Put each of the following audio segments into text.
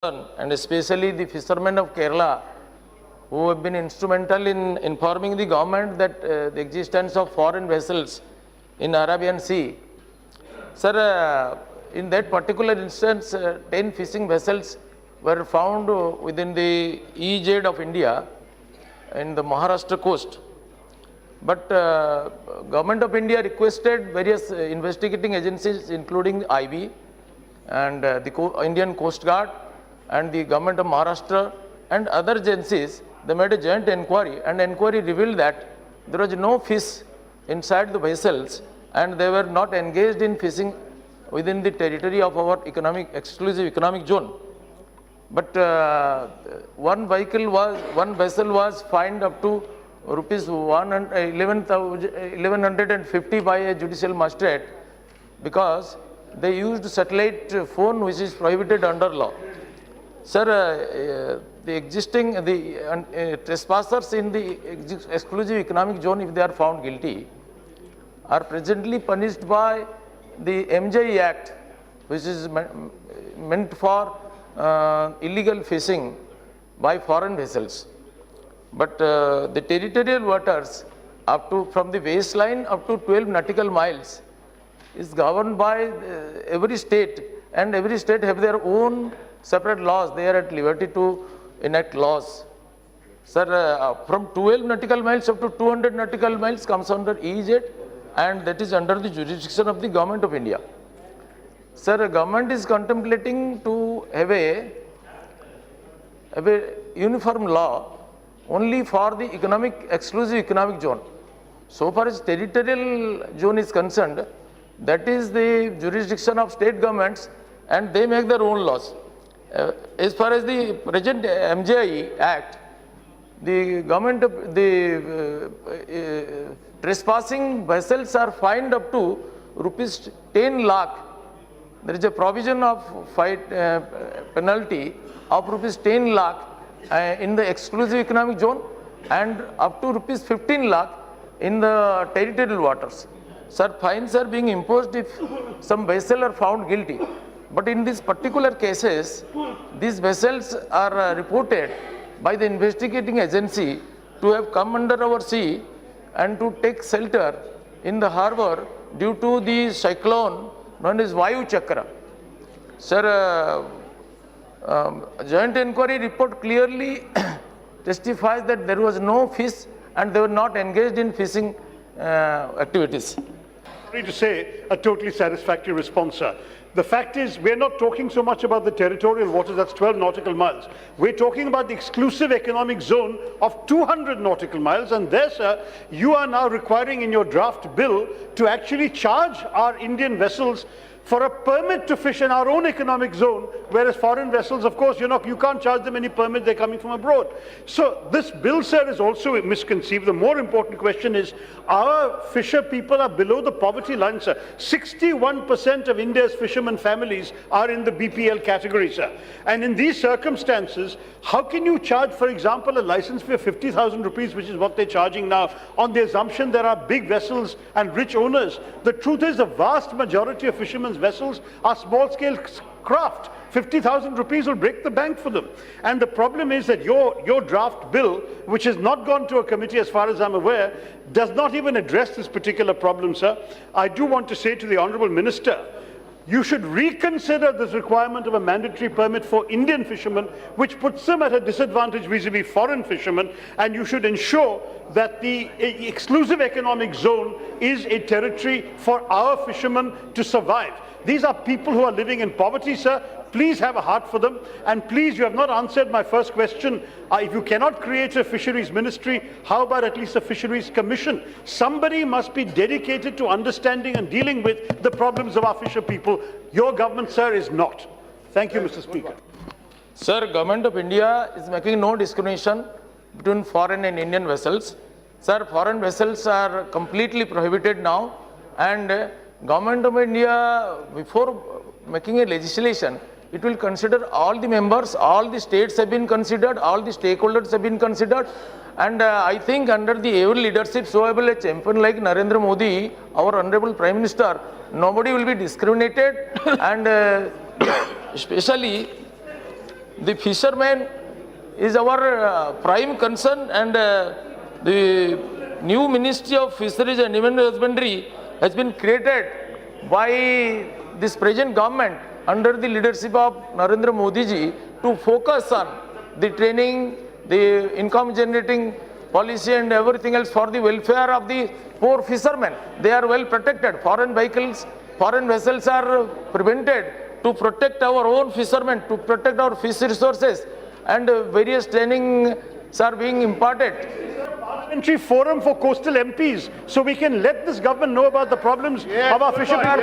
and especially the fishermen of Kerala, who have been instrumental in informing the government that the existence of foreign vessels in Arabian Sea. Sir, in that particular instance, 10 fishing vessels were found within the EEZ of India in the Maharashtra coast. But Government of India requested various investigating agencies, including IB and the Indian Coast Guard and the Government of Maharashtra and other agencies. They made a joint inquiry, and inquiry revealed that there was no fish inside the vessels and they were not engaged in fishing within the territory of our exclusive economic zone. But one vessel was fined up to rupees 1150 by a judicial magistrate because they used satellite phone, which is prohibited under law. Sir, the trespassers in the exclusive economic zone, if they are found guilty, are presently punished by the MJ Act, which is meant for illegal fishing by foreign vessels. But the territorial waters from the waistline up to 12 nautical miles is governed by every state, and every state have their own separate laws. They are at liberty to enact laws. Sir, from 12 nautical miles up to 200 nautical miles comes under EEZ, and that is under the jurisdiction of the Government of India. Sir, government is contemplating to have a uniform law only for the exclusive economic zone. So far as territorial zone is concerned, that is the jurisdiction of state governments, and they make their own laws. As far as the present MJI Act, the government, trespassing vessels are fined up to rupees 10 lakh. There is a provision of penalty of rupees 10 lakh in the exclusive economic zone and up to rupees 15 lakh in the territorial waters. Sir, fines are being imposed if some vessel are found guilty. But in these particular cases, these vessels are reported by the investigating agency to have come under our sea and to take shelter in the harbor due to the cyclone known as YOYO Kannada. Sir, joint inquiry report clearly testifies that there was no fish and they were not engaged in fishing activities. Sorry to say, a totally satisfactory response, sir. The fact is, we're not talking so much about the territorial waters, that's 12 nautical miles. We're talking about the exclusive economic zone of 200 nautical miles, and there, sir, you are now requiring in your draft bill to actually charge our Indian vessels for a permit to fish in our own economic zone, whereas foreign vessels, of course, you can't charge them any permit, they're coming from abroad. So this bill, sir, is also misconceived. The more important question is, our fisher people are below the poverty line, sir. 61% of India's fishermen families are in the BPL category, sir. And in these circumstances, how can you charge, for example, a license fee of 50,000 rupees, which is what they're charging now, on the assumption there are big vessels and rich owners? The truth is, the vast majority of fishermen's vessels are small-scale craft. 50,000 rupees will break the bank for them. And the problem is that your draft bill, which has not gone to a committee as far as I'm aware, does not even address this particular problem, sir. I do want to say to the Honourable Minister, you should reconsider this requirement of a mandatory permit for Indian fishermen, which puts them at a disadvantage vis-a-vis foreign fishermen, and you should ensure that the exclusive economic zone is a territory for our fishermen to survive. These are people who are living in poverty, sir. Please have a heart for them. And please, you have not answered my first question. If you cannot create a fisheries ministry, how about at least a fisheries commission? Somebody must be dedicated to understanding and dealing with the problems of our fisher people. Your government, sir, is not. Thank you, Mr. Speaker. Sir, Government of India is making no discrimination between foreign and Indian vessels. Sir, foreign vessels are completely prohibited now, and Government of India, before making a legislation, it will consider all the members, all the states have been considered, all the stakeholders have been considered, and I think under the able leadership, so able a champion like Narendra Modi, our Honorable Prime Minister, nobody will be discriminated, and especially the fishermen is our prime concern, and the new Ministry of Fisheries and Animal Husbandry has been created by this present government under the leadership of Narendra Modi ji to focus on the training, the income generating policy and everything else for the welfare of the poor fishermen. They are well protected. Foreign vessels are prevented to protect our own fishermen, to protect our fish resources, and various trainings are being imparted. Parliamentary forum for coastal MPs, so we can let this government know about the problems of our fishermen.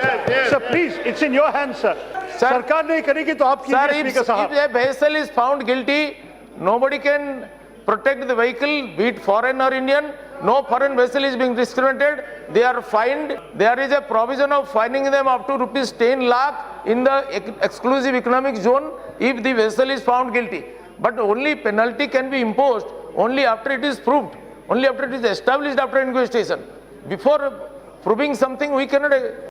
Sir, please, it's in your hands, sir. Sarkar nahi karegi to aap Sir, kijiye, Speaker Sahab. if a vessel is found guilty, nobody can protect the vehicle, be it foreign or Indian. No foreign vessel is being discriminated. They are fined. There is a provision of fining them up to rupees 10 lakh in the exclusive economic zone if the vessel is found guilty. But only penalty can be imposed only after it is proved, only after it is established after investigation. Before proving something, we cannot